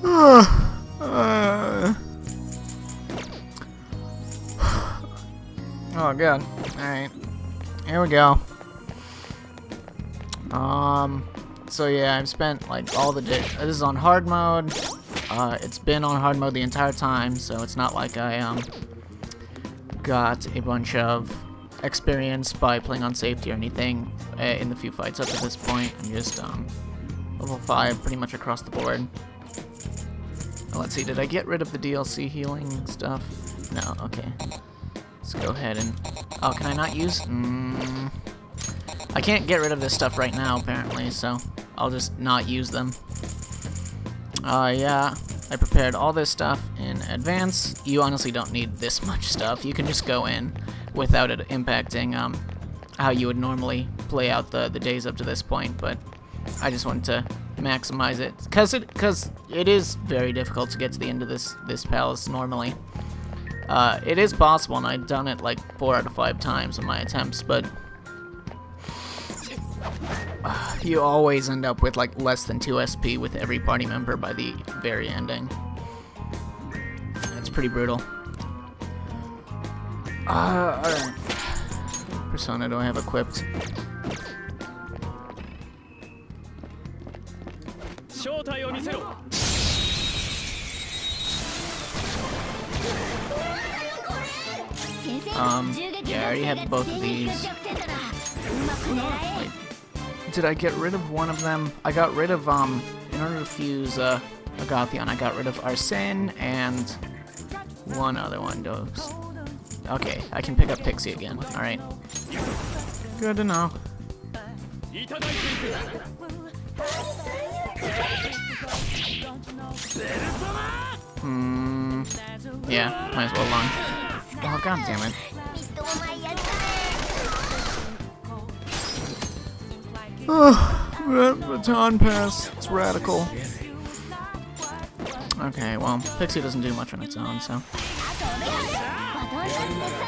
Oh god. Alright. Here we go. So yeah, I've spent like all the day. This is on hard mode. It's been on hard mode the entire time, so it's not like I got a bunch of experience by playing on safety or anything in the few fights up to this point. I'm just level 5 pretty much across the board. Let's see, did I get rid of the DLC healing stuff? No, okay. Let's go ahead and... Oh, can I not use... I can't get rid of this stuff right now, apparently, so I'll just not use them. Yeah, I prepared all this stuff in advance. You honestly don't need this much stuff. You can just go in without it impacting how you would normally play out the days up to this point, but I just wanted to maximize it, because it is very difficult to get to the end of this palace normally. It is possible, and I've done it like 4 out of 5 times in my attempts, but you always end up with like less than 2 SP with every party member by the very ending. It's pretty brutal. Alright. Persona do I have equipped? Yeah, I already have both of these. Wait, did I get rid of one of them? I got rid of, in order to fuse Agathion, I got rid of Arsene and one other one. Okay, I can pick up Pixie again. Alright. Good to know. Yeah, might as well launch. Oh, god damn it. Oh, baton pass. It's radical. Okay, well, Pixie doesn't do much on its own, so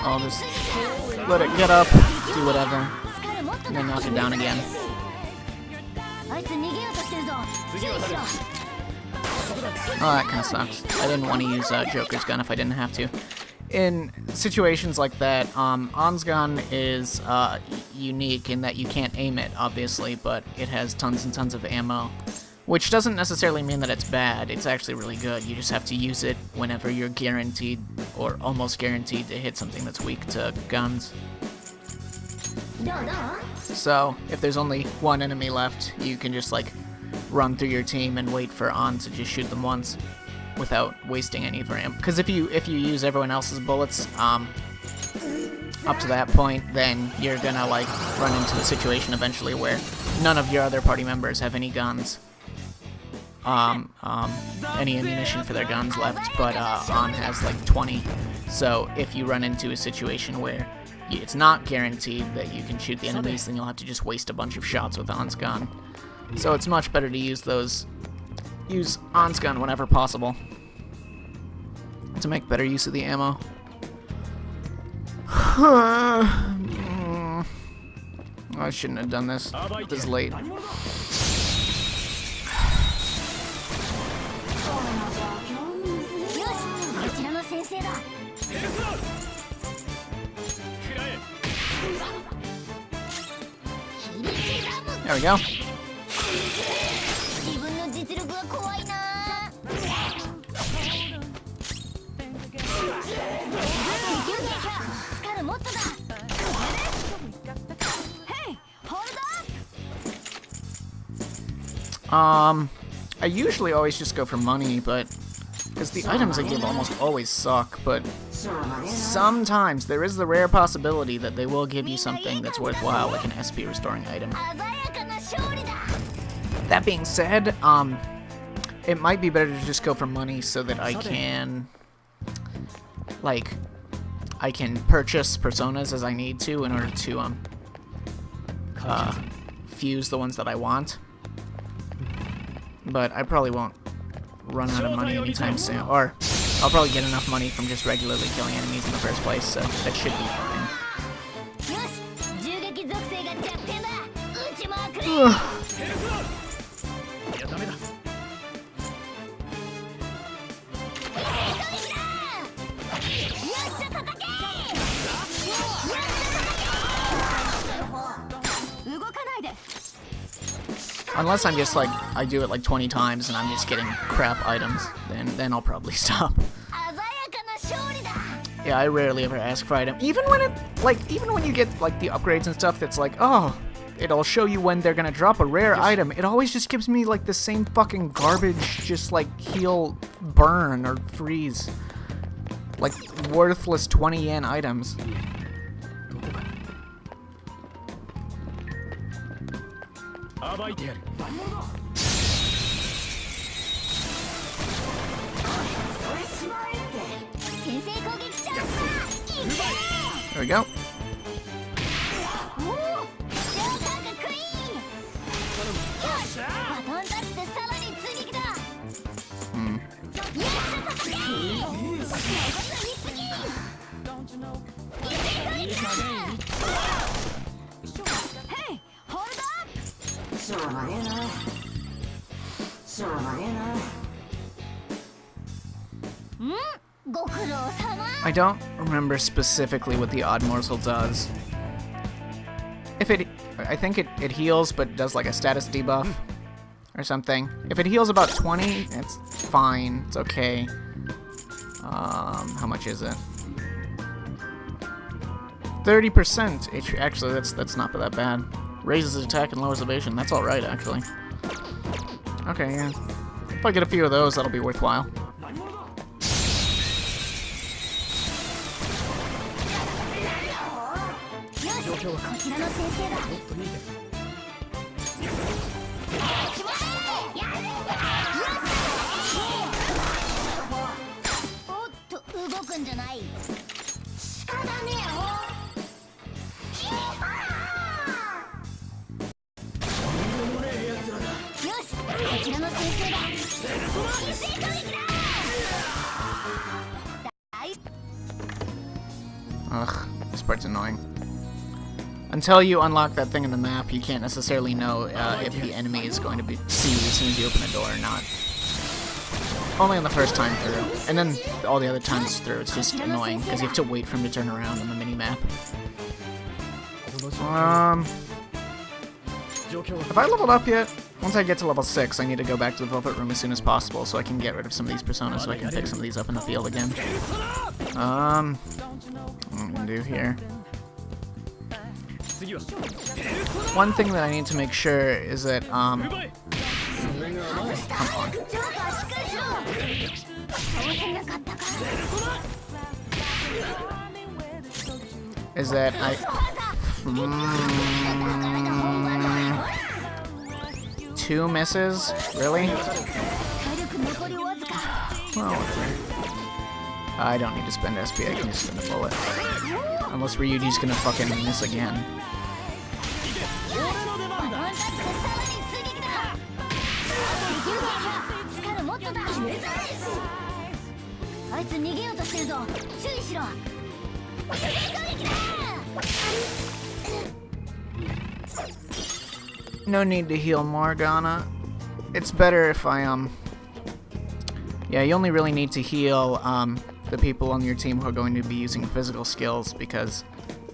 I'll just let it get up, do whatever, and then knock it down again. Oh, that kind of sucks. I didn't want to use Joker's gun if I didn't have to. In situations like that, On's gun is unique in that you can't aim it, obviously, but it has tons and tons of ammo, which doesn't necessarily mean that it's bad. It's actually really good. You just have to use it whenever you're guaranteed, or almost guaranteed, to hit something that's weak to guns. So, if there's only one enemy left, you can just, like, run through your team and wait for On to just shoot them once without wasting any of your ammo. Because if you use everyone else's bullets up to that point, then you're gonna like run into a situation eventually where none of your other party members have any guns, any ammunition for their guns left, but On has like 20. So if you run into a situation where it's not guaranteed that you can shoot the enemies, then you'll have to just waste a bunch of shots with On's gun. So it's much better to use On's gun whenever possible to make better use of the ammo. I shouldn't have done this this late. There we go. I usually always just go for money, but because the items I give almost always suck, but sometimes there is the rare possibility that they will give you something that's worthwhile, like an SP restoring item. That being said, it might be better to just go for money so that I can, like, I can purchase personas as I need to in order to fuse the ones that I want. But I probably won't run out of money anytime soon, or I'll probably get enough money from just regularly killing enemies in the first place, so that should be fine. Unless I'm just like, I do it like 20 times and I'm just getting crap items, then I'll probably stop. Yeah, I rarely ever ask for item. Even when you get like the upgrades and stuff that's like, oh, it'll show you when they're gonna drop a rare item. It always just gives me like the same fucking garbage, just like heal, burn, or freeze. Like worthless 20 yen items. There we go. I don't remember specifically what the odd morsel does. I think it heals, but does like a status debuff or something. If it heals about 20, it's fine. It's okay. How much is it? 30%. Actually, that's not that bad. Raises attack and lowers evasion. That's all right, actually. Okay, yeah. If I get a few of those, that'll be worthwhile. Ugh, this part's annoying. Until you unlock that thing in the map, you can't necessarily know if the enemy is going to see you as soon as you open a door or not. Only on the first time through. And then all the other times through, it's just annoying, because you have to wait for him to turn around on the mini-map. Have I leveled up yet? Once I get to level 6, I need to go back to the Velvet Room as soon as possible so I can get rid of some of these personas so I can pick some of these up in the field again. What I'm gonna do here. One thing that I need to make sure is that, come on. Is that two misses? Really? Well, I don't need to spend SP, I can just spend a bullet. Unless Ryuji's gonna fucking miss again. No need to heal Morgana. It's better if I, yeah, you only really need to heal, the people on your team who are going to be using physical skills because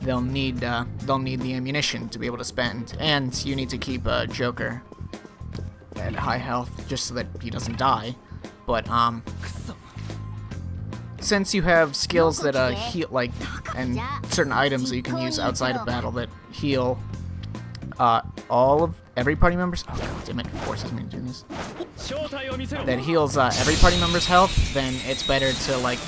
they'll need the ammunition to be able to spend, and you need to keep Joker at high health just so that he doesn't die. But since you have skills that heal, like, and certain items that you can use outside of battle that heal every party member's, oh god damn it, it forces me to do this. That heals every party member's health, then it's better to, like,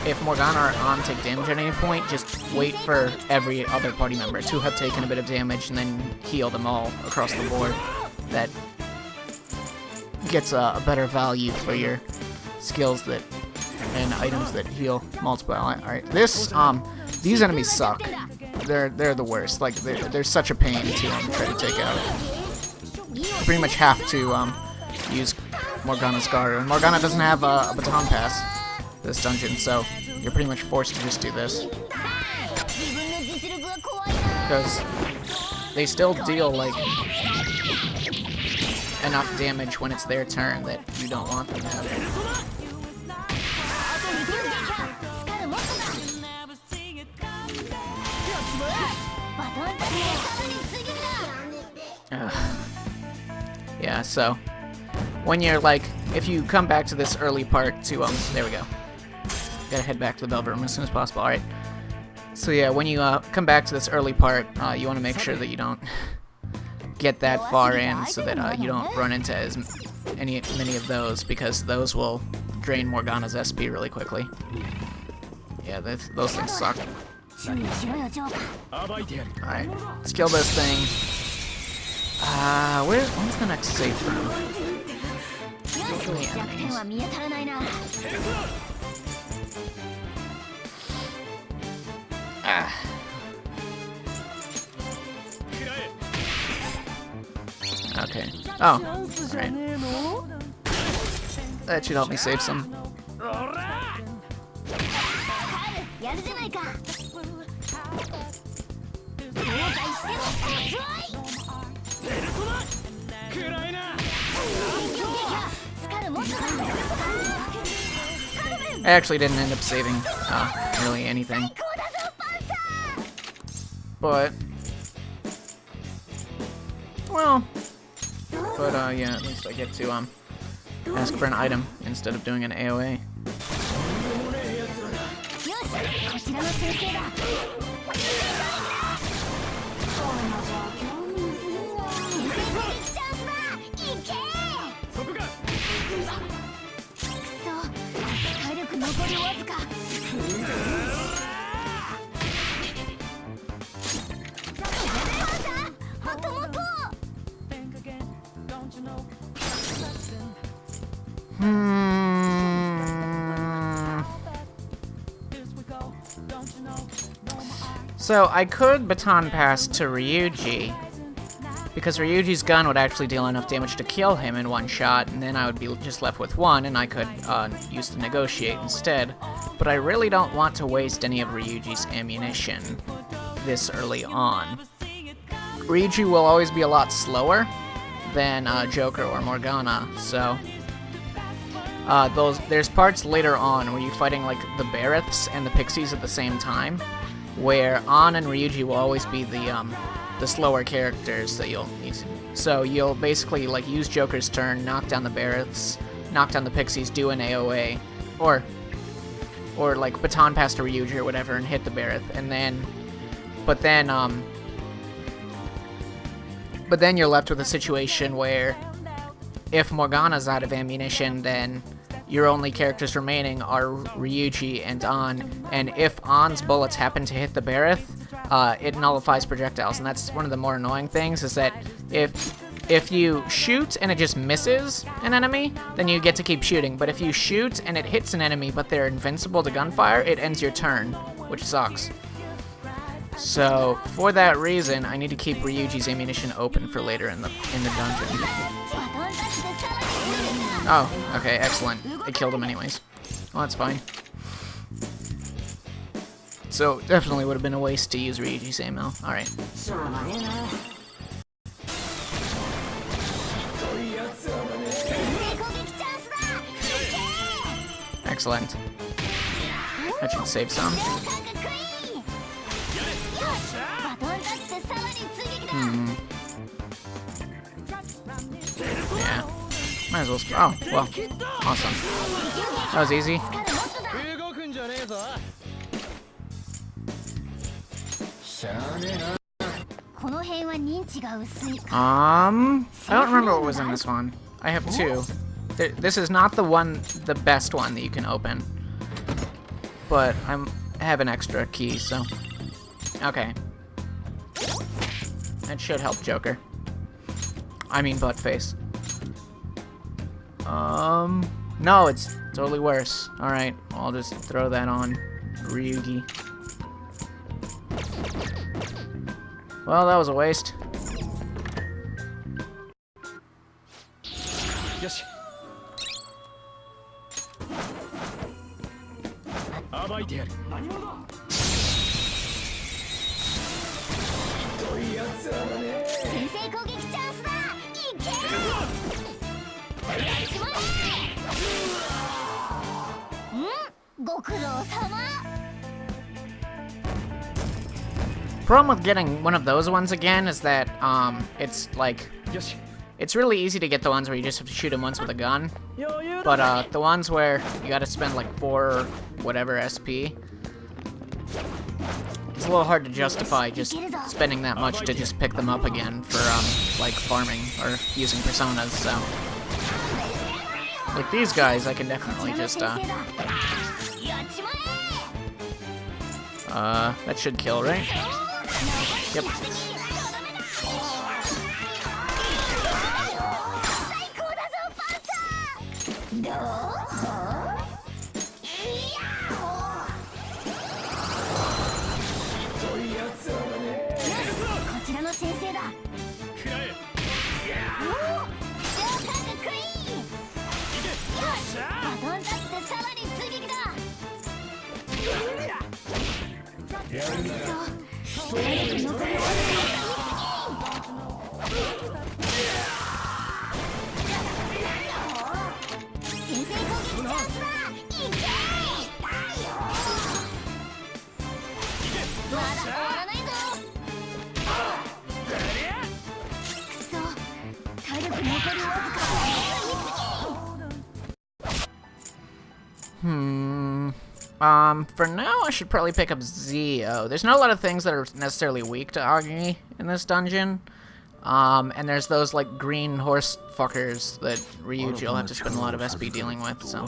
if Morgana or An take damage at any point, just wait for every other party member to have taken a bit of damage and then heal them all across the board. That gets a better value for your skills that and items that heal multiple. Alright, these enemies suck. They're the worst. Like, they're such a pain to try to take out. You pretty much have to use Morgana's Garu. And Morgana doesn't have a baton pass this dungeon, so you're pretty much forced to just do this. Because they still deal, like, enough damage when it's their turn that you don't want them to have. Yeah, so when you're like, if you come back to this early part to, there we go. Gotta head back to the Velvet Room as soon as possible. Alright. So yeah, when you come back to this early part, you want to make sure that you don't get that far in so that you don't run into many of those, because those will drain Morgana's SP really quickly. Yeah, those things suck. Alright, let's kill this thing. When's the next safe room? Okay. Oh, alright. That should help me save some. I actually didn't end up saving really anything. But, well, yeah, at least I get to ask for an item instead of doing an AoA. So I could baton pass to Ryuji, because Ryuji's gun would actually deal enough damage to kill him in one shot, and then I would be just left with one, and I could use to negotiate instead. But I really don't want to waste any of Ryuji's ammunition this early on. Ryuji will always be a lot slower than Joker or Morgana, so there's parts later on where you're fighting like the Barreths and the Pixies at the same time, where An and Ryuji will always be the slower characters that you'll need to. So you'll basically like use Joker's turn, knock down the Barreths, knock down the Pixies, do an AoA, or like baton pass to Ryuji or whatever and hit the Barreth, and then but then you're left with a situation where if Morgana's out of ammunition, then your only characters remaining are Ryuji and An, and if An's bullets happen to hit the Barreth, it nullifies projectiles, and that's one of the more annoying things, is that if you shoot and it just misses an enemy, then you get to keep shooting, but if you shoot and it hits an enemy but they're invincible to gunfire, it ends your turn, which sucks. So, for that reason, I need to keep Ryuji's ammunition open for later in the dungeon. Oh, okay, excellent. It killed him anyways. Well, that's fine. So, definitely would have been a waste to use Ryuji's ammo. Alright. Excellent. That should save some. Yeah. Might as well. Oh, well. Awesome. That was easy. I don't remember what was in this one. I have two. This is not the best one that you can open. But I have an extra key, so. Okay. That should help Joker. I mean Buttface. No, it's totally worse. Alright, I'll just throw that on Ryugi. Well, that was a waste. Yes. Problem with getting one of those ones again is that it's like It's really easy to get the ones where you just have to shoot them once with a gun. But the ones where you gotta spend like 4 or whatever SP, it's a little hard to justify just spending that much to just pick them up again for like farming or using personas, so. Like these guys, I can definitely just that should kill, right? Yep. For now, I should probably pick up Zio. There's not a lot of things that are necessarily weak to Agi in this dungeon. And there's those, like, green horse fuckers that Ryuji will have to spend a lot of SP dealing with, so.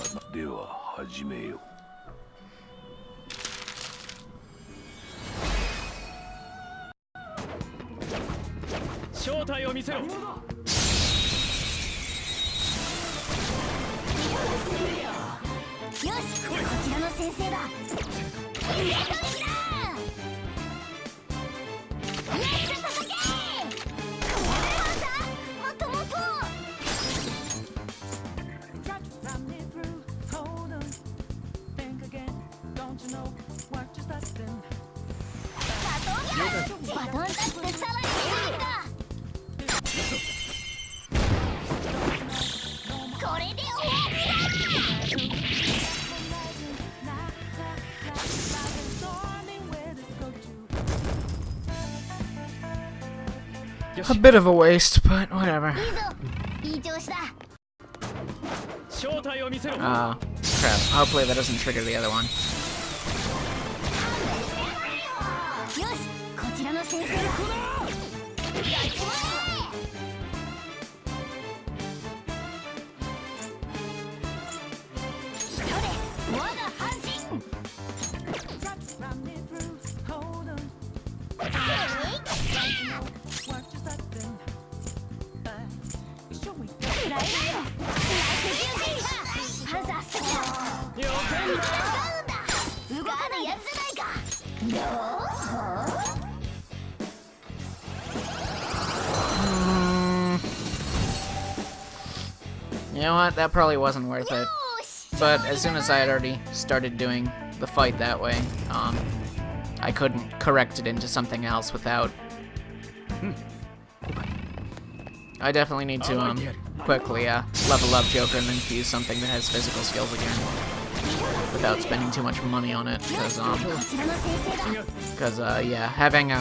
A bit of a waste, but whatever. Crap. Hopefully that doesn't trigger the other one. You know what? That probably wasn't worth it. But as soon as I had already started doing the fight that way, I couldn't correct it into something else without. I definitely need to quickly level up Joker and then fuse something that has physical skills again, without spending too much money on it, because yeah, having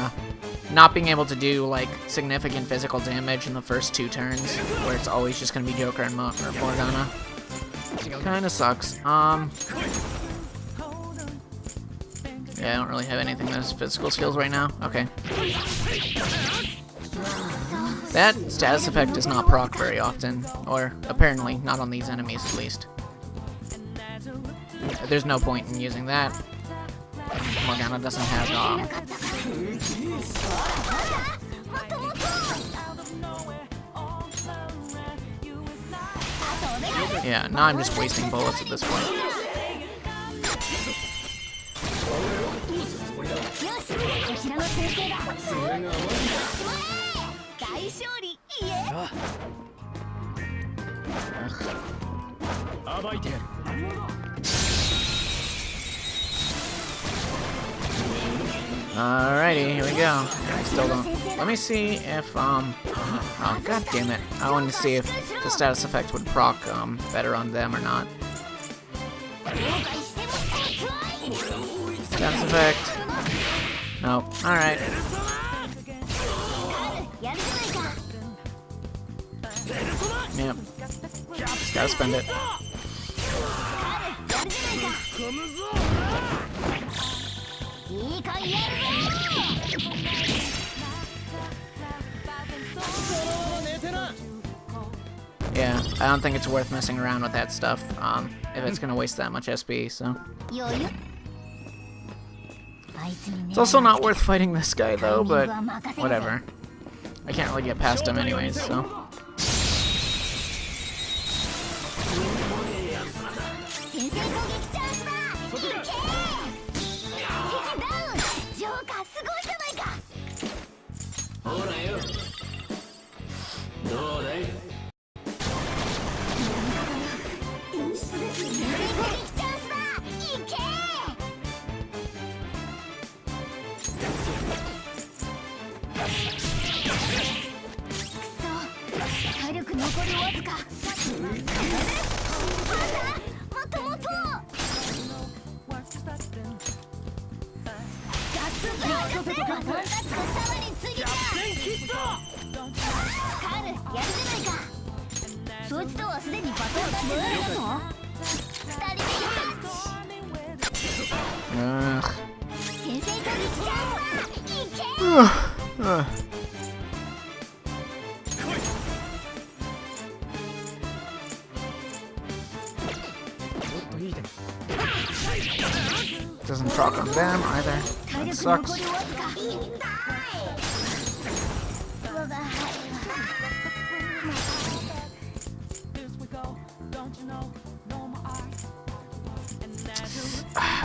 not being able to do like significant physical damage in the first 2 turns, where it's always just gonna be Joker and Morgana, kind of sucks. Yeah, I don't really have anything that has physical skills right now. Okay. That status effect does not proc very often, or apparently not on these enemies at least. There's no point in using that. Morgana doesn't have yeah, now I'm just wasting bullets at this point. Alrighty, here we go. I still don't. Let me see if oh god damn it! I wanted to see if the status effect would proc better on them or not. Status effect. Nope. Alright. Yep. Just gotta spend it. Yeah, I don't think it's worth messing around with that stuff, if it's gonna waste that much SP, so. It's also not worth fighting this guy, though, but whatever. I can't really get past him anyways, so. Doesn't proc on them either. That sucks.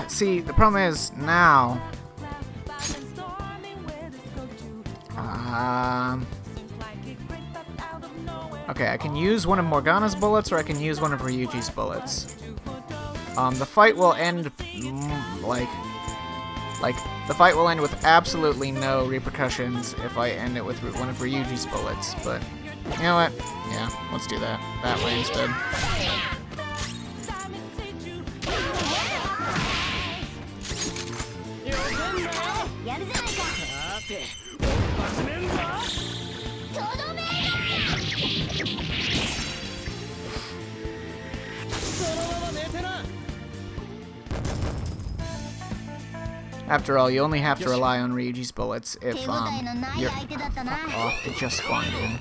See, the problem is now. Okay, I can use one of Morgana's bullets, or I can use one of Ryuji's bullets. The fight will end the fight will end with absolutely no repercussions if I end it with one of Ryuji's bullets. But you know what? Yeah, let's do that way instead. After all, you only have to rely on Ryuji's bullets if, you're... Fuck off, it just spawned in.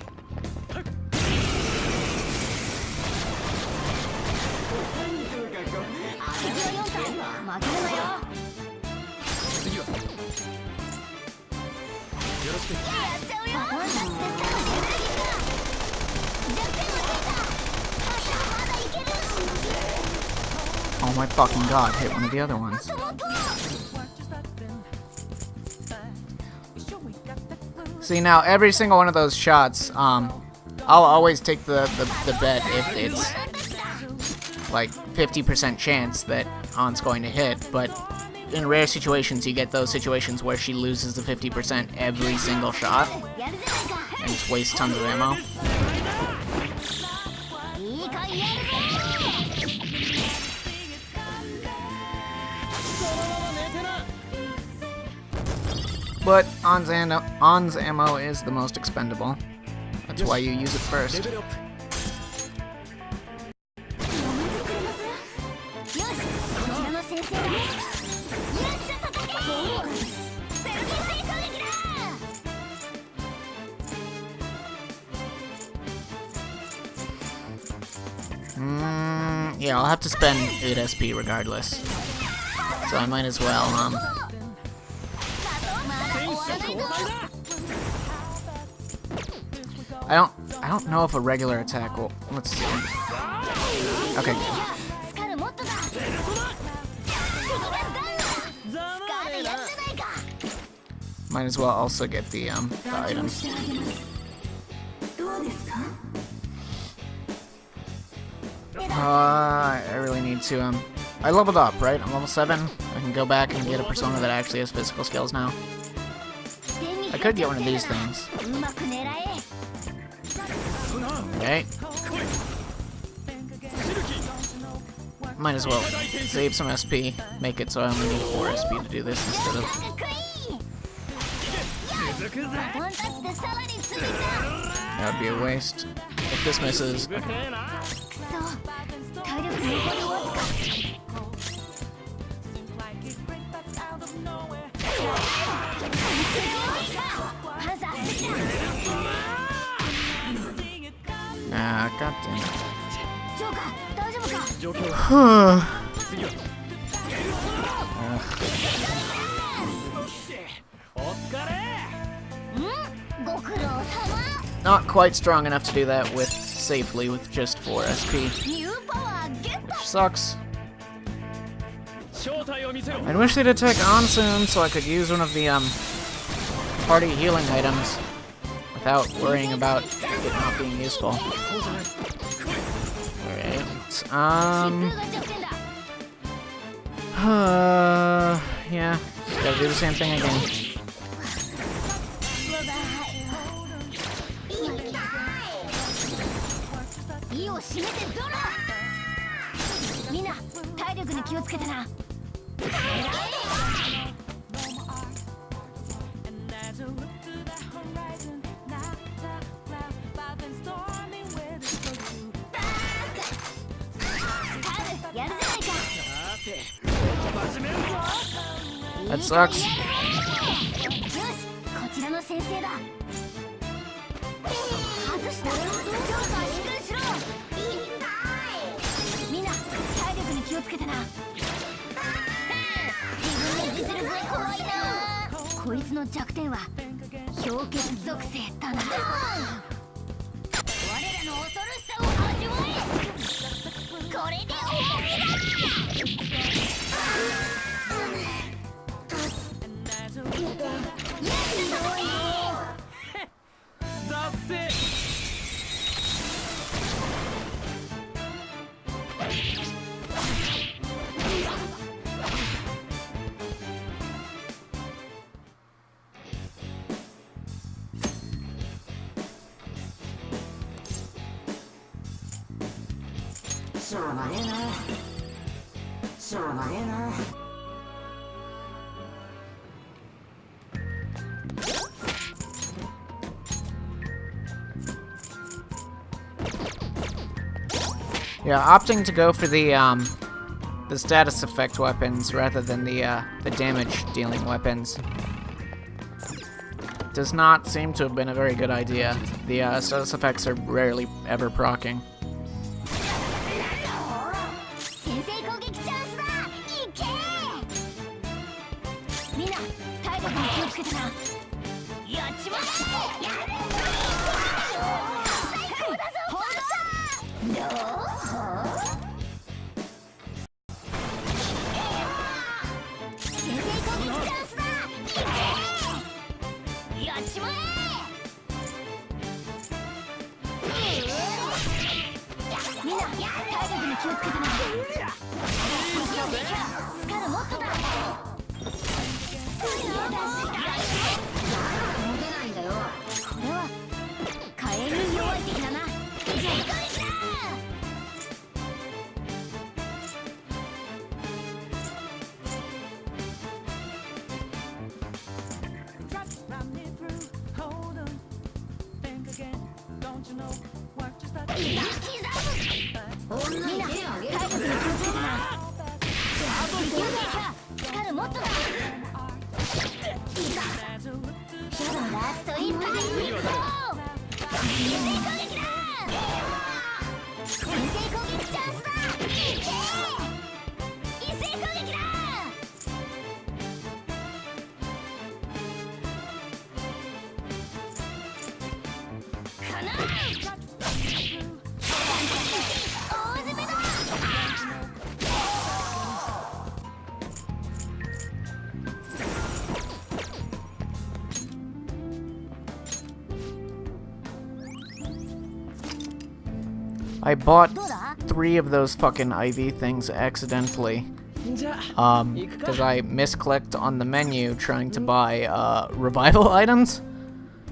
Oh my fucking god, hit one of the other ones. See, now every single one of those shots, I'll always take the bet if it's like 50% chance that An's going to hit, but in rare situations you get those situations where she loses the 50% every single shot and just wastes tons of ammo. But An's ammo is the most expendable. That's why you use it first. Yeah, I'll have to spend 8 SP regardless. So I might as well, I don't know if a regular attack will... Let's see. Okay. Might as well also get the item. I really need to, I leveled up, right? I'm level 7. I can go back and get a persona that actually has physical skills now. I could get one of these things. Okay. Might as well save some SP, make it so I only need 4 SP to do this instead of... That would be a waste. If if this misses. Ah, goddamn. Not quite strong enough to do that with safely with just 4 SP, which sucks. I wish they'd attack on soon so I could use one of the party healing items without worrying about it not being useful. Alright. Yeah, just gotta do the same thing again. That sucks. Yeah, opting to go for the status effect weapons rather than the damage dealing weapons does not seem to have been a very good idea. The status effects are rarely ever proccing. I bought 3 of those fucking IV things accidentally. Because I misclicked on the menu trying to buy revival items.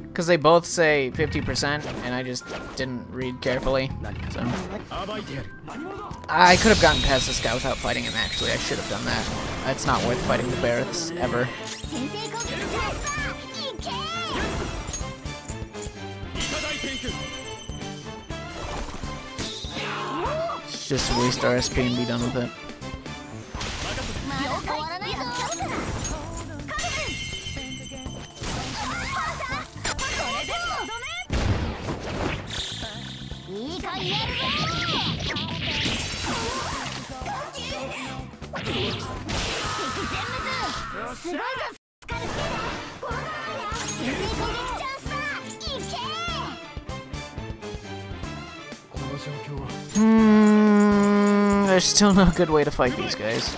Because they both say 50% and I just didn't read carefully. So I could have gotten past this guy without fighting him actually. I should have done that. It's not worth fighting the Barreths ever. just waste our SP and be done with it. There's still no good way to fight these guys.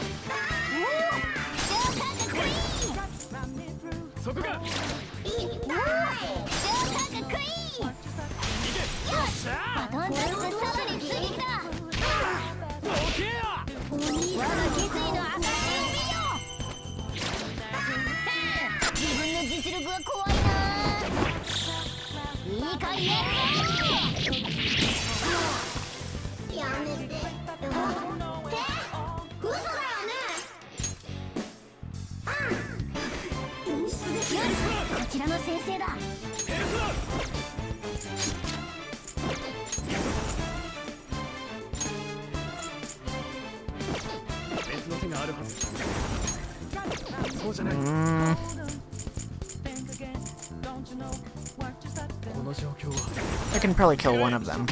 I can probably kill one of them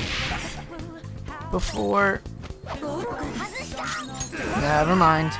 before. Never mind.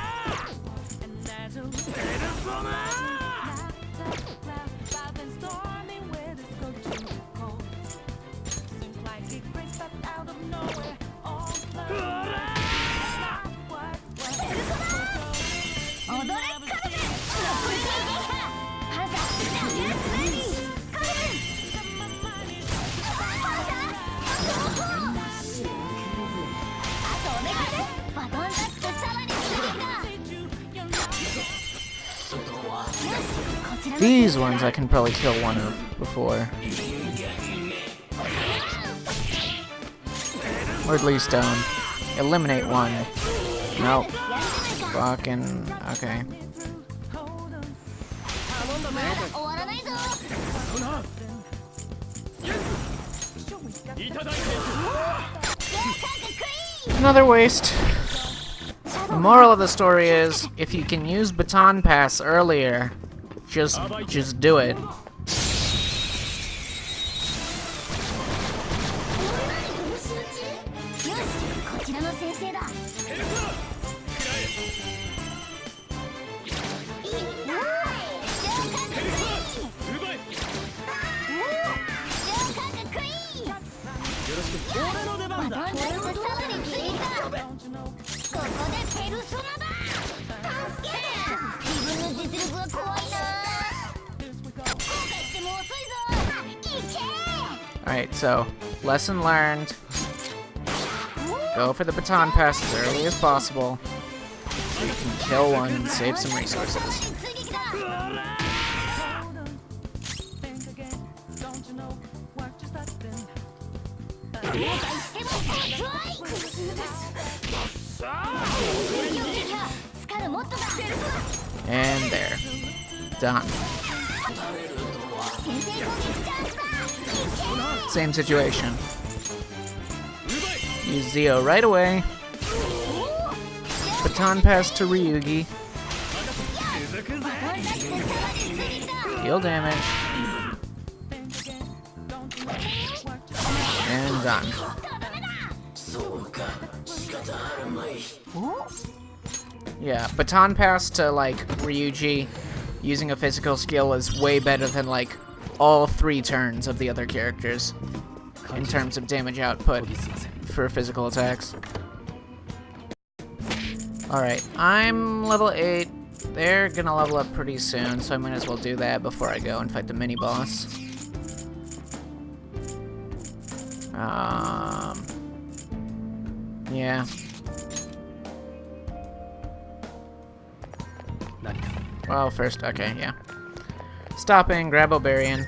These ones I can probably kill one of before. Or at least, eliminate one. Nope. Fucking, okay. Another waste. The moral of the story is, if you can use baton pass earlier, just do it. Alright, so, lesson learned. Go for the baton pass as early as possible, so you can kill one and save some resources. And there. Done. Same situation. Use Zio right away. Baton pass to Ryugi. Deal damage. And done. Yeah, baton pass to, like, Ryugi using a physical skill is way better than, like, all 3 turns of the other characters in terms of damage output for physical attacks. Alright, I'm level 8. They're gonna level up pretty soon, so I might as well do that before I go and fight the mini-boss. Yeah. Well, first, okay, yeah. Stopping, grab Obarian.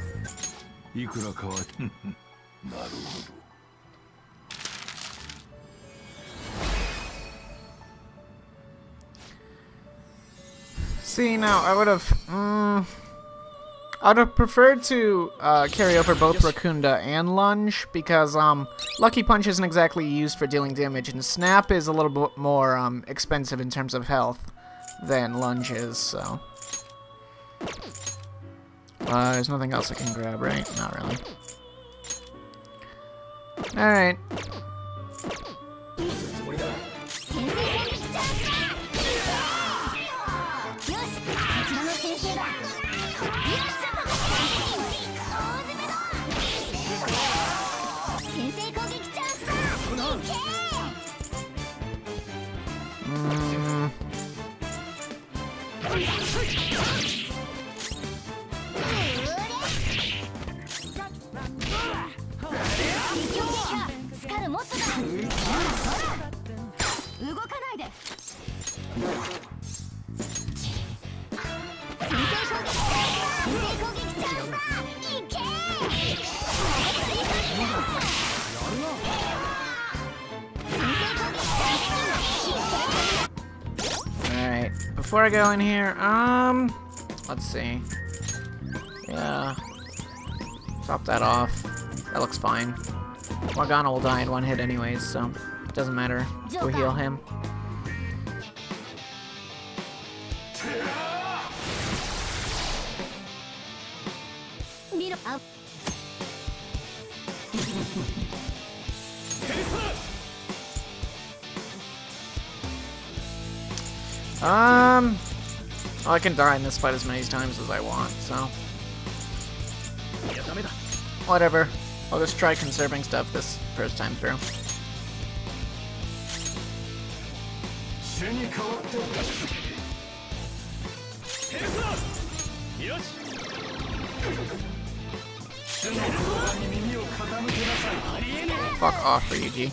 See, now, I I'd have preferred to carry over both Racunda and Lunge, because Lucky Punch isn't exactly used for dealing damage, and Snap is a little bit more expensive in terms of health than Lunge is, so... there's nothing else I can grab, right? Not really. Alright. Alright, before I go in here, let's see. Yeah. Top that off. That looks fine. Morgana will die in one hit anyways, so it doesn't matter. We'll heal him. Well, I can die in this fight as many times as I want, so... Whatever. I'll just try conserving stuff this first time through. Fuck off, Ryuji.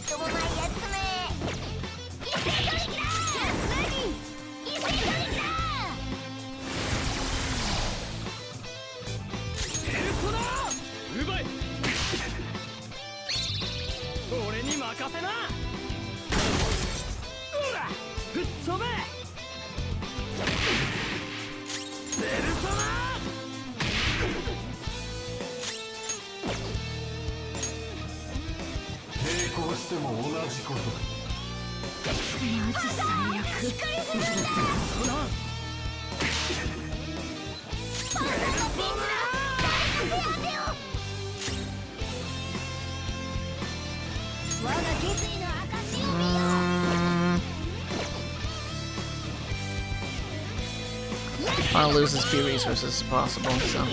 I want to lose as few resources as possible, so...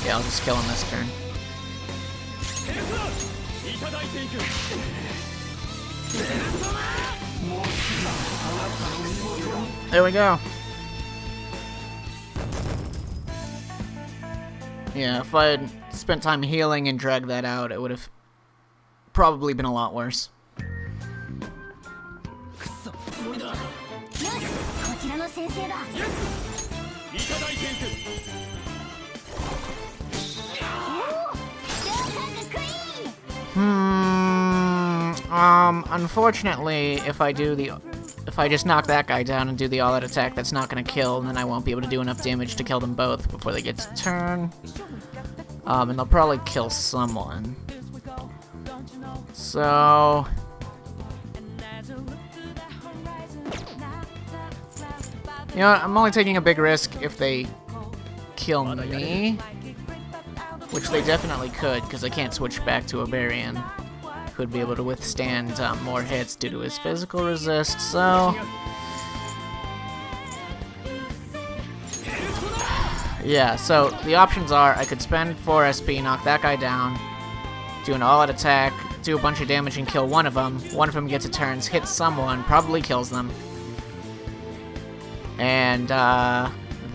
Yeah, I'll just kill him this turn. There we go. Yeah, if I had spent time healing and dragged that out, it would have probably been a lot worse. Unfortunately, if I just knock that guy down and do the all-out attack, that's not gonna kill, and then I won't be able to do enough damage to kill them both before they get to turn. And they'll probably kill someone. So... You know what, I'm only taking a big risk if they kill me, which they definitely could, because I can't switch back to Oberian, who'd be able to withstand more hits due to his physical resist, so... Yeah, so the options are, I could spend 4 SP, knock that guy down, do an all-out attack, do a bunch of damage and kill one of them gets a turns, hits someone, probably kills them, and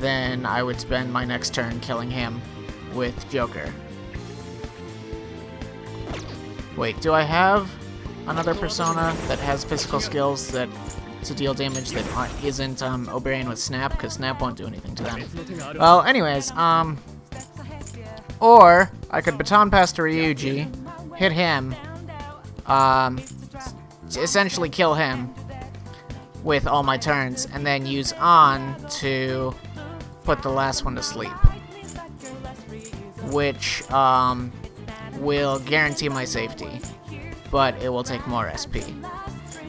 then I would spend my next turn killing him with Joker. Wait, do I have another persona that has physical skills that to deal damage that isn't Oberian with Snap? Because Snap won't do anything to them. Well, anyways, or I could baton pass to Ryuji, hit him, essentially kill him with all my turns, and then use On to put the last one to sleep. which will guarantee my safety, but it will take more SP.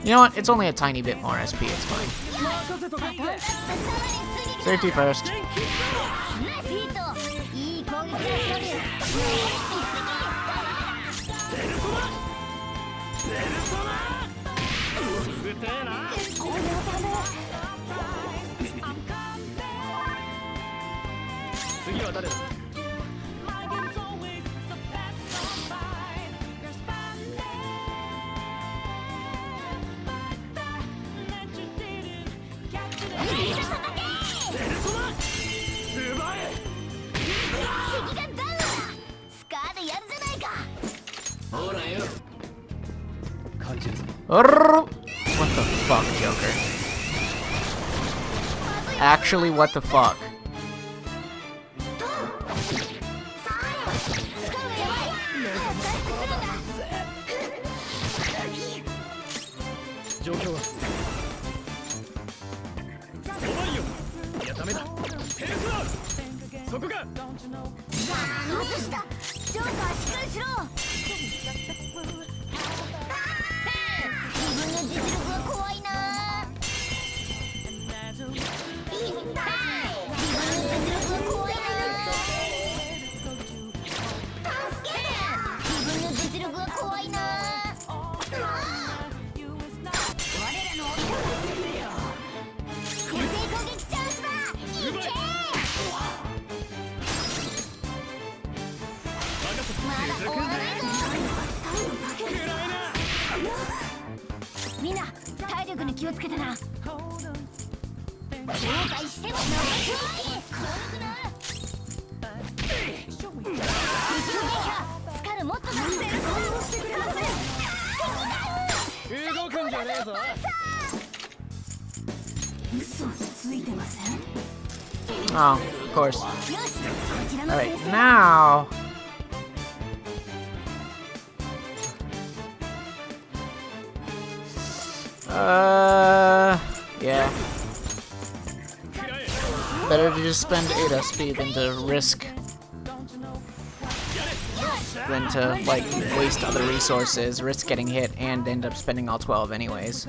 You know what? It's only a tiny bit more SP. It's fine. Safety first. What the fuck, Joker? Actually, what the fuck? Oh, of course. Alright, now... yeah. Better to just spend 8 SP than to risk... than to, like, waste other resources, risk getting hit, and end up spending all 12 anyways.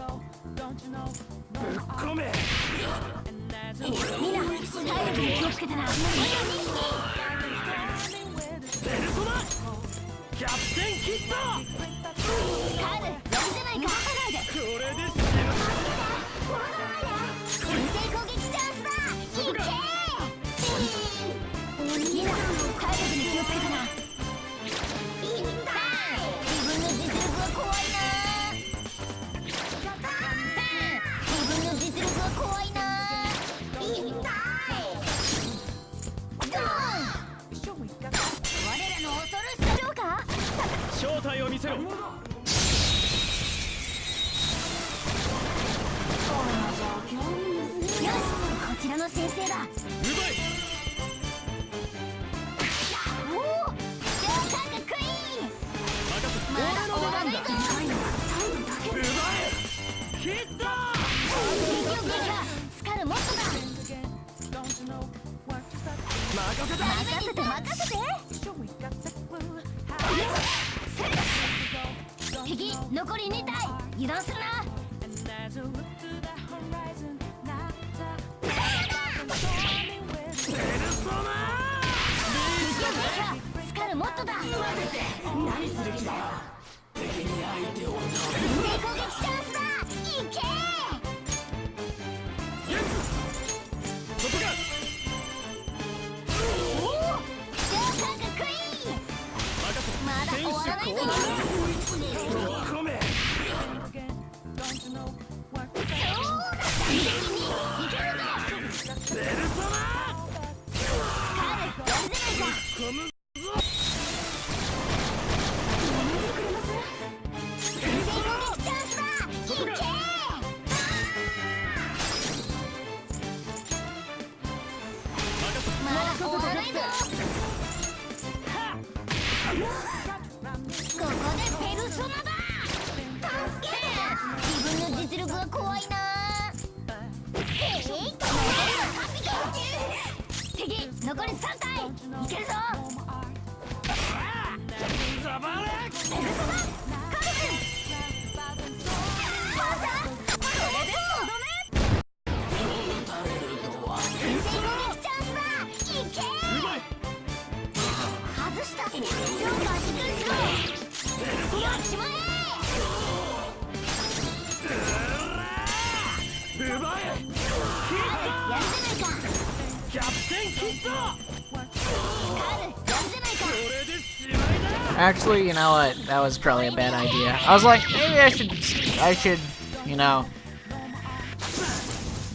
Actually, you know what? That was probably a bad idea. I was like, maybe I should, you know,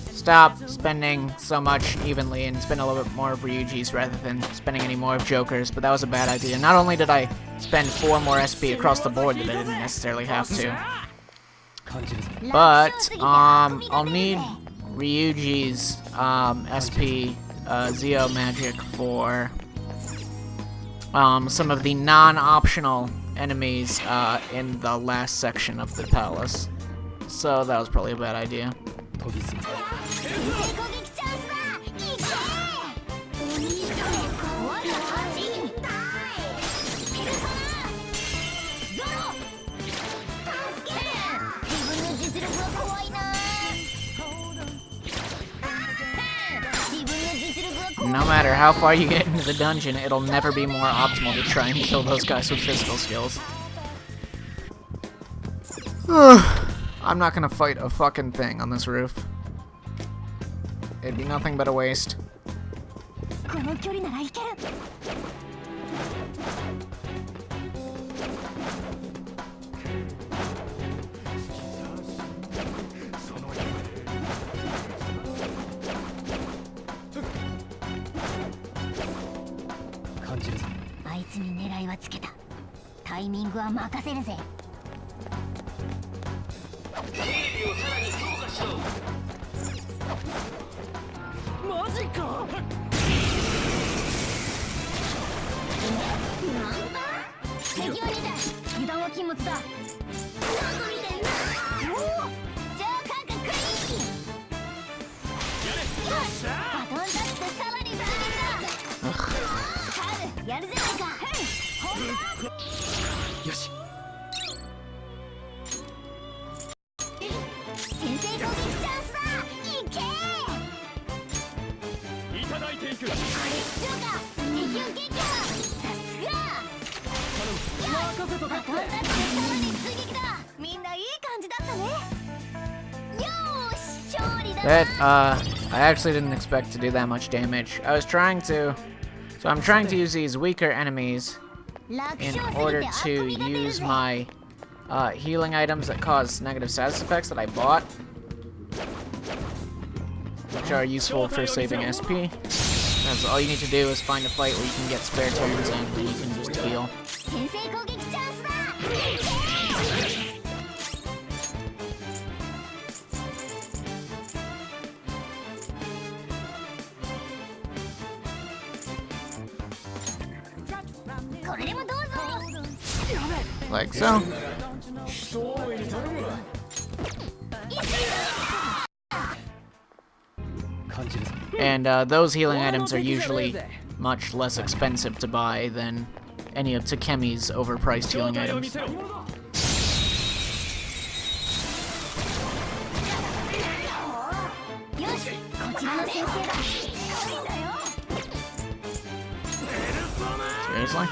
stop spending so much evenly and spend a little bit more of Ryuji's rather than spending any more of Joker's, but that was a bad idea. Not only did I spend 4 more SP across the board that I didn't necessarily have to, but, I'll need Ryuji's, SP, Zeo Magic for some of the non-optional enemies in the last section of the palace. So that was probably a bad idea. No matter how far you get into the dungeon, it'll never be more optimal to try and kill those guys with physical skills. I'm not gonna fight a fucking thing on this roof. It'd be nothing but a waste. That, I actually didn't expect to do that much damage. I'm trying to use these weaker enemies in order to use my healing items that cause negative status effects that I bought, which are useful for saving SP. That's all you need to do is find a fight where you can get spare turns in and you can just heal. Like so. And those healing items are usually much less expensive to buy than any of Takemi's overpriced healing items. Seriously?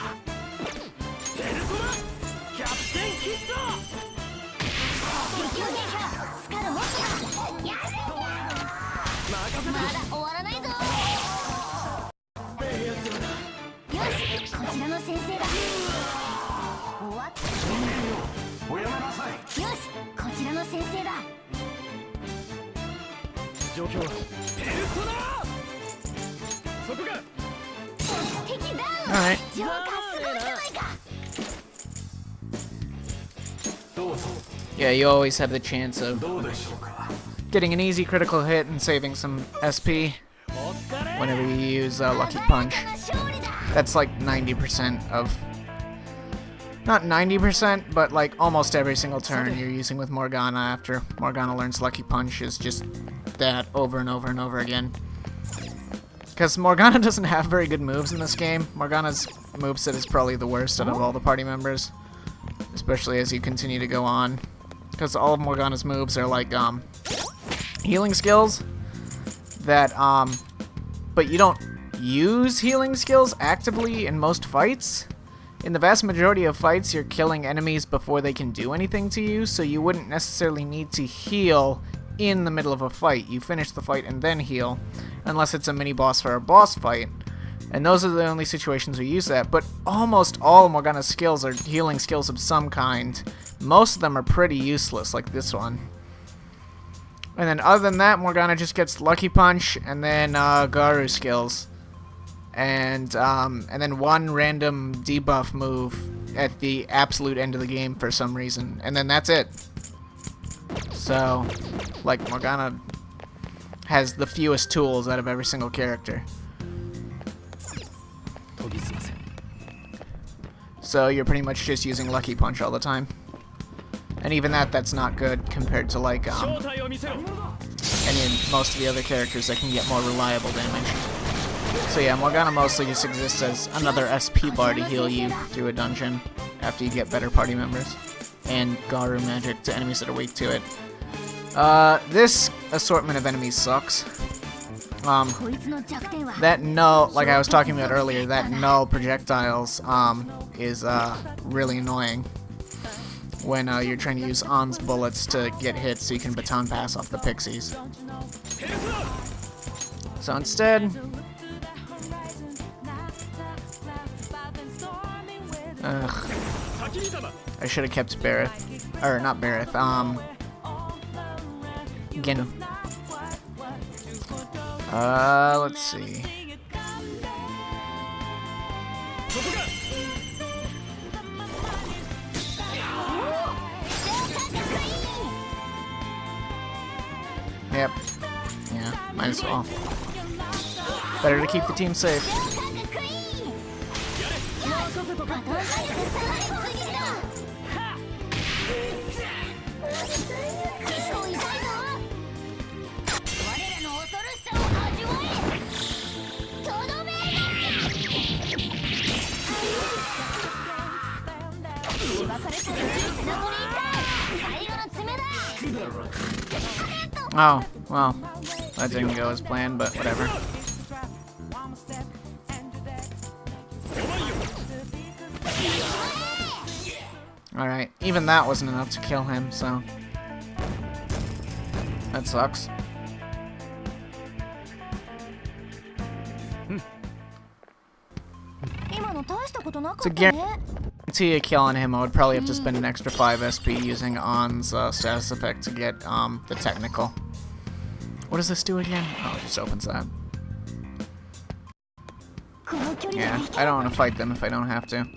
Alright. Yeah, you always have the chance of getting an easy critical hit and saving some SP whenever you use Lucky Punch. That's like 90% of... Not 90%, but like almost every single turn you're using with Morgana after Morgana learns Lucky Punch is just that over and over and over again. Because Morgana doesn't have very good moves in this game. Morgana's moveset is probably the worst out of all the party members. Especially as you continue to go on. Because all of Morgana's moves are like, healing skills. That, but you don't use healing skills actively in most fights. In the vast majority of fights, you're killing enemies before they can do anything to you, so you wouldn't necessarily need to heal in the middle of a fight. You finish the fight and then heal, unless it's a mini-boss for a boss fight. And those are the only situations we use that, but almost all of Morgana's skills are healing skills of some kind. Most of them are pretty useless, like this one. And then other than that, Morgana just gets Lucky Punch, and then Garu skills. And then one random debuff move at the absolute end of the game for some reason. And then that's it. So, like, Morgana has the fewest tools out of every single character. So you're pretty much just using Lucky Punch all the time. And even that's not good compared to, like, most of the other characters that can get more reliable damage. So yeah, Morgana mostly just exists as another SP bar to heal you through a dungeon after you get better party members. And Garu magic to enemies that are weak to it. This assortment of enemies sucks. That null, like I was talking about earlier, that null projectiles is really annoying when you're trying to use On's bullets to get hit so you can baton pass off the pixies. So instead, I should have kept Bareth, or not Bareth, Genu. Let's see. Yep. Yeah, might as well. Better to keep the team safe. Oh, well, that didn't go as planned, but whatever. Alright, even that wasn't enough to kill him, so that sucks. To guarantee a kill on him, I would probably have to spend an extra 5 SP using On's status effect to get the technical. What does this do again? Oh, it just opens that. Yeah, I don't want to fight them if I don't have to.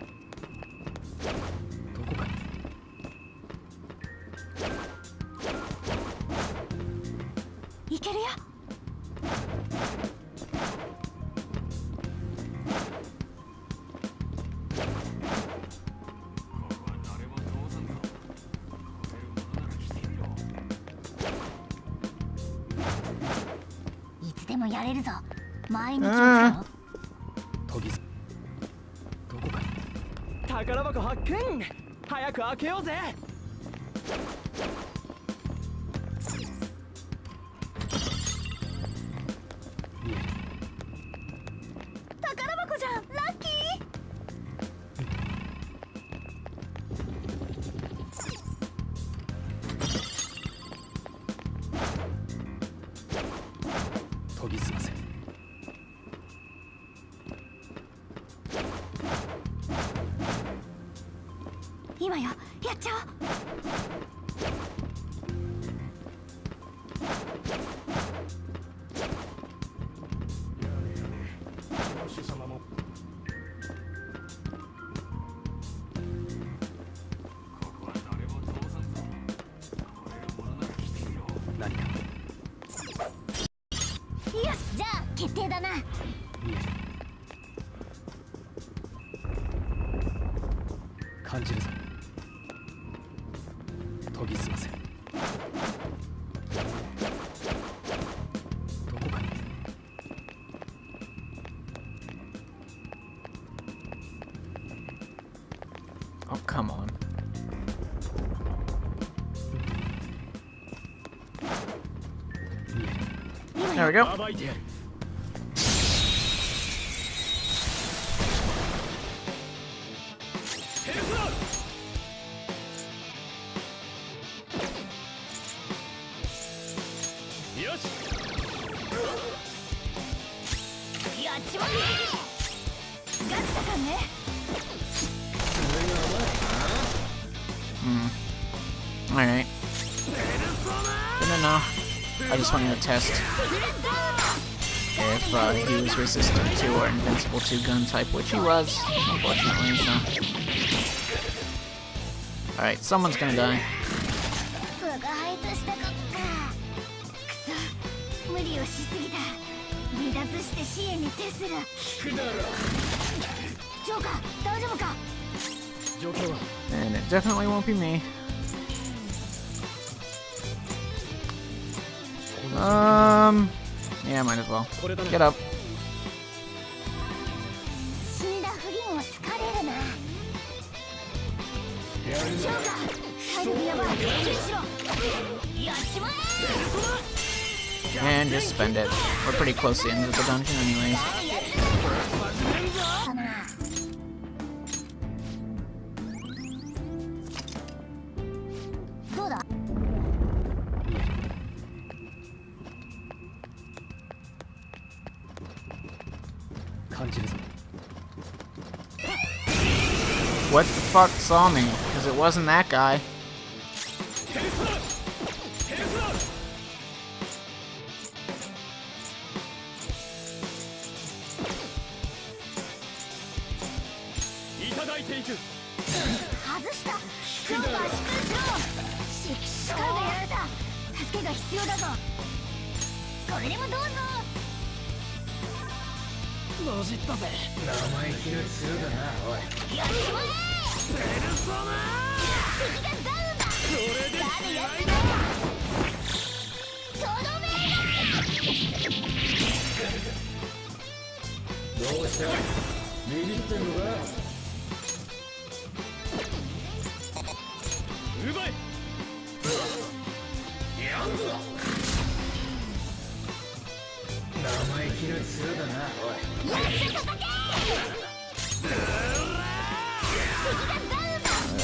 There we go. Alright. No. I just wanted to test if he was resistant to or invincible to gun type, which he was, unfortunately, so. Alright, someone's gonna die. And it definitely won't be me. Yeah, might as well. Get up. And just spend it. We're pretty close to the end of the dungeon anyways. What the fuck saw me? Because it wasn't that guy.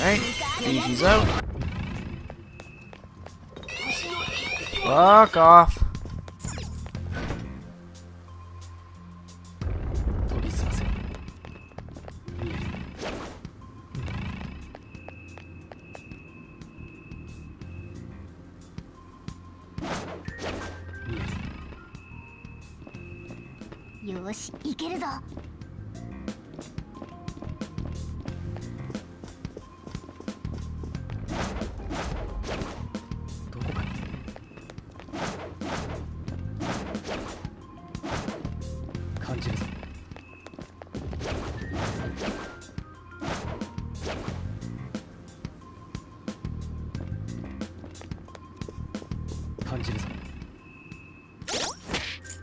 Alright, Fiji's out. Fuck off.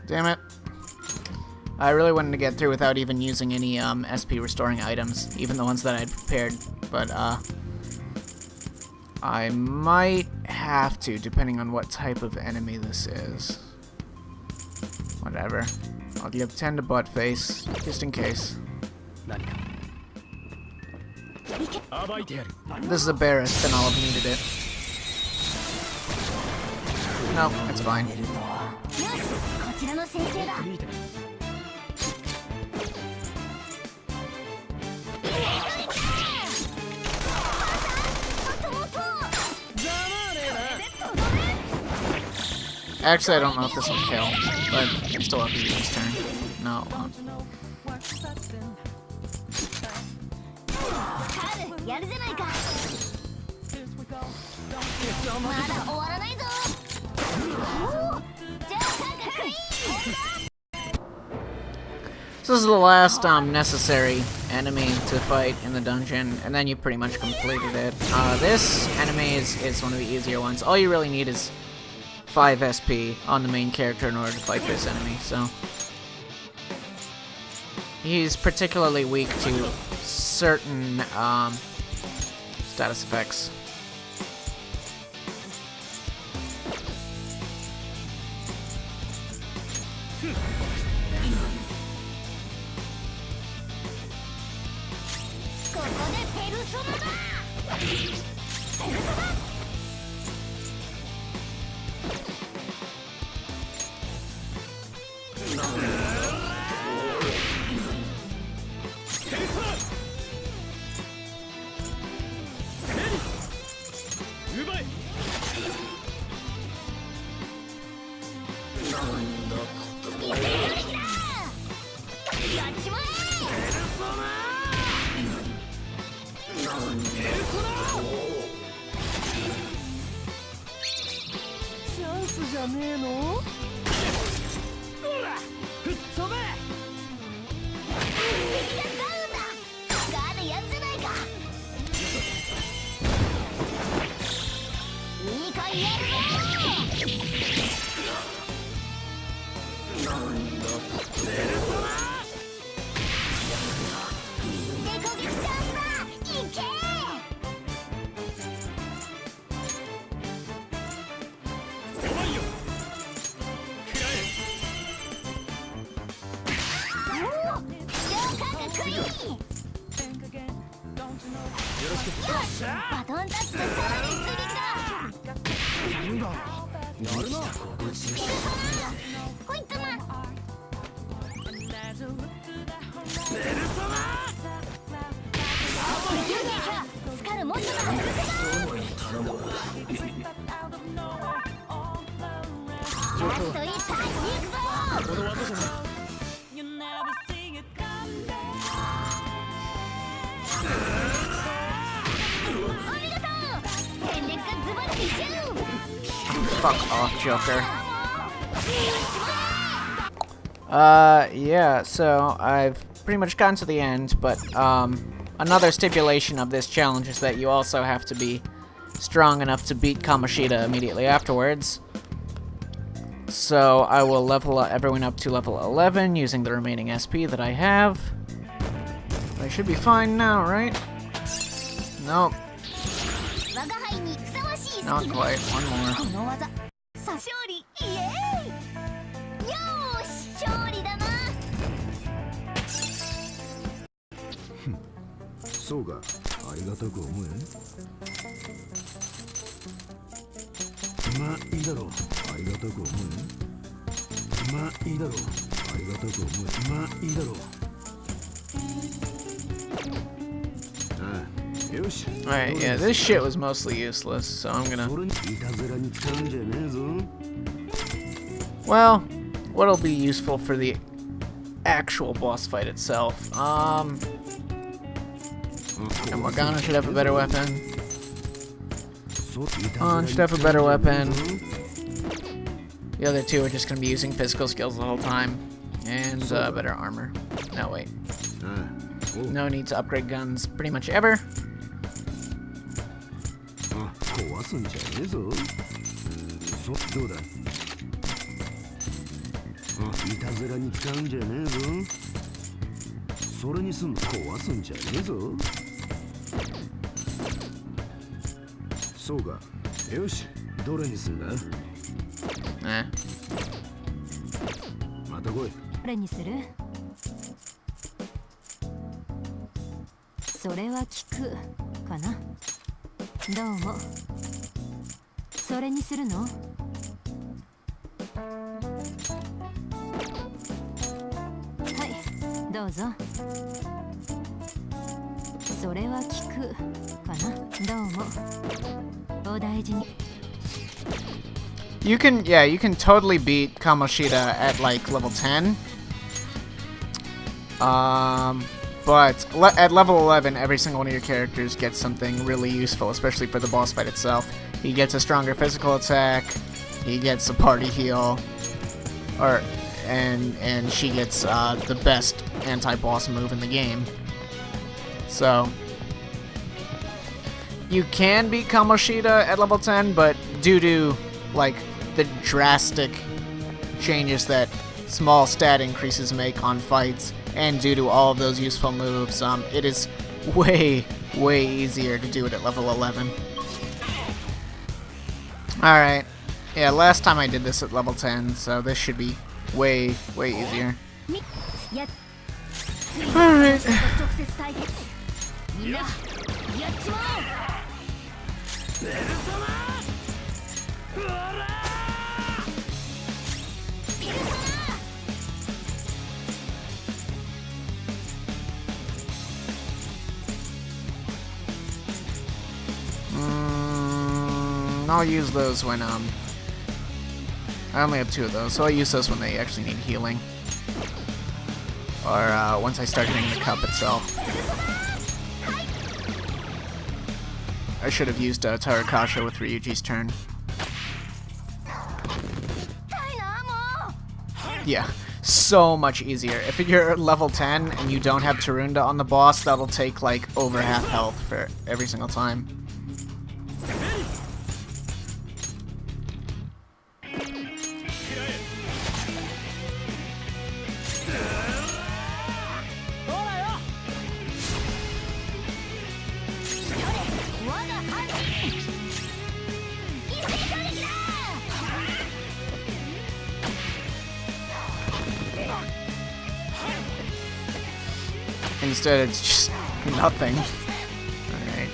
Damn it. I really wanted to get through without even using any SP restoring items, even the ones that I'd prepared, but I might have to, depending on what type of enemy this is. Whatever. I'll give 10 to butt face, just in case. If this is a Barris, then I'll have needed it. No, it's fine. Actually, I don't know if this will kill, but I still have to use this turn. No, it won't. So this is the last necessary enemy to fight in the dungeon, and then you pretty much completed it. This enemy is one of the easier ones. All you really need is 5 SP on the main character in order to fight this enemy, so he's particularly weak to certain status effects. Fuck off, Joker. Yeah, so I've pretty much gotten to the end, but, another stipulation of this challenge is that you also have to be strong enough to beat Kamoshida immediately afterwards. So I will level everyone up to level 11 using the remaining SP that I have. I should be fine now, right? Nope. Not quite. One more. そうか、ありがたく思え。まあいいだろう、ありがたく思え。まあいいだろう、ありがたく思え。まあいいだろう。ああ、よし。Alright, yeah, this shit was mostly useless, so I'm gonna... それにいたずらに使うんじゃねえぞ。 Well, what'll be useful for the actual boss fight itself? And Morgana should have a better weapon. On should have a better weapon. The other two are just gonna be using physical skills the whole time. And better armor. No, wait. No need to upgrade guns pretty much ever. 壊すんじゃねえぞ。どうだ。いたずらに使うんじゃねえぞ。それにすんの壊すんじゃねえぞ。そうか。よし、どれにすんだ。また来い。どれにする？それは聞くかな。どうも。それにするの？どうぞ。それは聞くかな。どうも。お大事に。You can totally beat Kamoshida at like level 10. But at level 11, every single one of your characters gets something really useful, especially for the boss fight itself. He gets a stronger physical attack. He gets a party heal, and she gets the best anti-boss move in the game. So you can beat Kamoshida at level 10, but due to like the drastic changes that small stat increases make on fights, and due to all of those useful moves, it is way easier to do it at level 11. Alright. Yeah, last time I did this at level 10, so this should be way easier. Alright. やっちまベルトマほらペルソI'll use those when I only have 2 of those, so I'll use those when they actually need healing. Or once I start hitting the cup itself. I should have used Tarakasha with Ryuji's turn. Yeah, so much easier. If you're level 10 and you don't have Tarunda on the boss, that'll take like over half health for every single time. Instead, it's just nothing. Alright.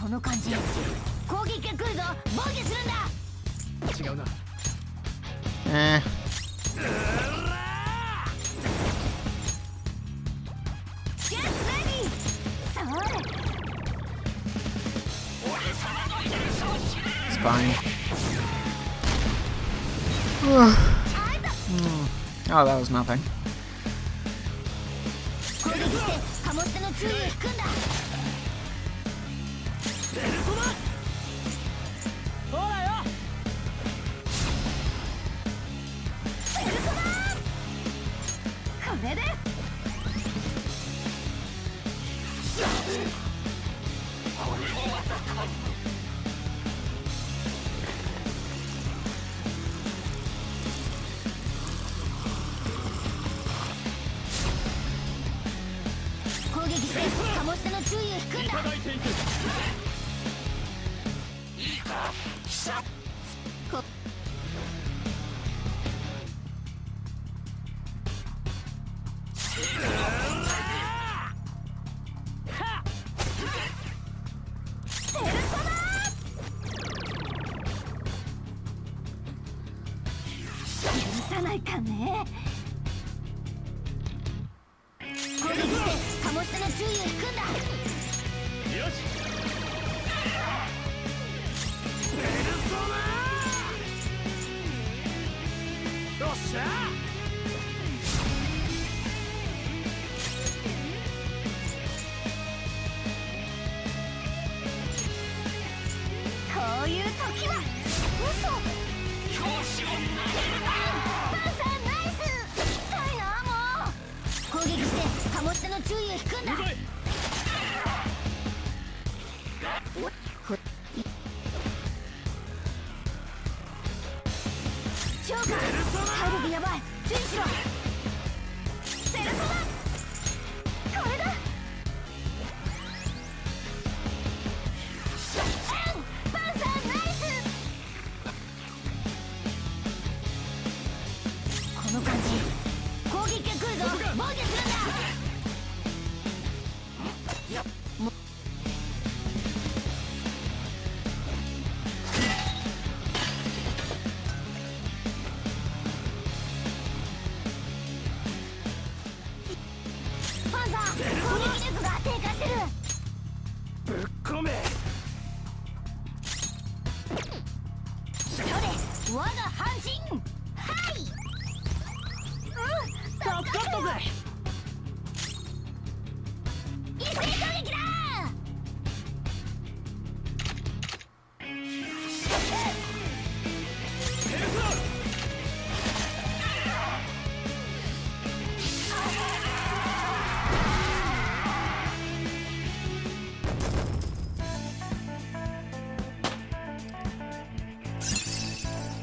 この感じ。攻撃が来るぞ。防御するんだ。違うな。Eh. Get ready. それ。 It's fine. Oh, that was nothing. 攻撃してカモシダの注意を引くんだ。ほらよ。ペルソナ。これで。攻撃してカモシダの注意を引くんだ。いていく。こペルソナ。許さないかね。攻撃してカモシダの注意を引くんだ。よし。ペルソナ。よっしゃ。こういう時は嘘。パンサーナイス。痛いなもう。攻撃してカモシダの注意を引くんだ。超か体力やばい。注意しろ。ペルソナ。これだ。パンサーナイス。この感じ。攻撃が来るぞ。防御するんだ。パンサー攻撃力が低下してる。ぶっ込め。それ我が半身。はい。助かったぜ。一斉攻撃だ。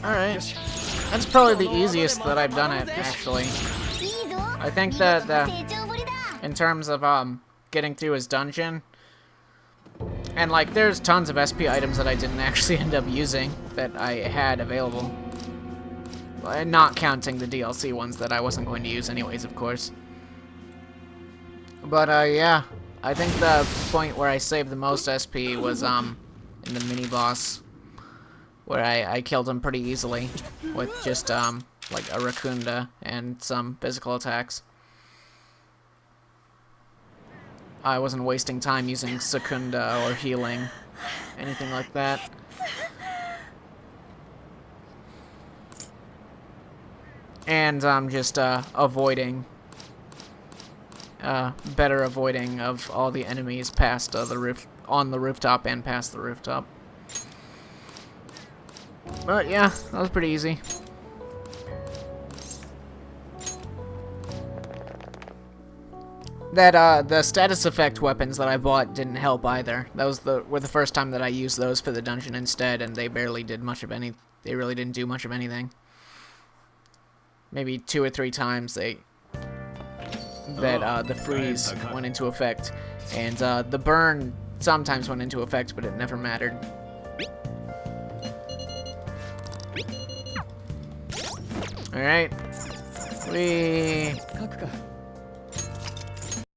Alright. That's probably the easiest that I've done it, actually. いいぞ。 I think that, 成長ぶりだ。 in terms of, getting through his dungeon, and, like, there's tons of SP items that I didn't actually end up using that I had available. Not counting the DLC ones that I wasn't going to use anyways, of course. But, yeah. I think the point where I saved the most SP was, in the mini-boss, where I killed him pretty easily with just, like, a Raccoonda and some physical attacks. I wasn't wasting time using Secunda or healing, anything like that. And just avoiding, better avoiding of all the enemies past the roof, on the rooftop and past the rooftop. But yeah, that was pretty easy. That the status effect weapons that I bought didn't help either. That was were the first time that I used those for the dungeon instead, and they barely did much of any. They really didn't do much of anything. Maybe 2 or 3 times the freeze went into effect, and the burn sometimes went into effect, but it never mattered. All right, we.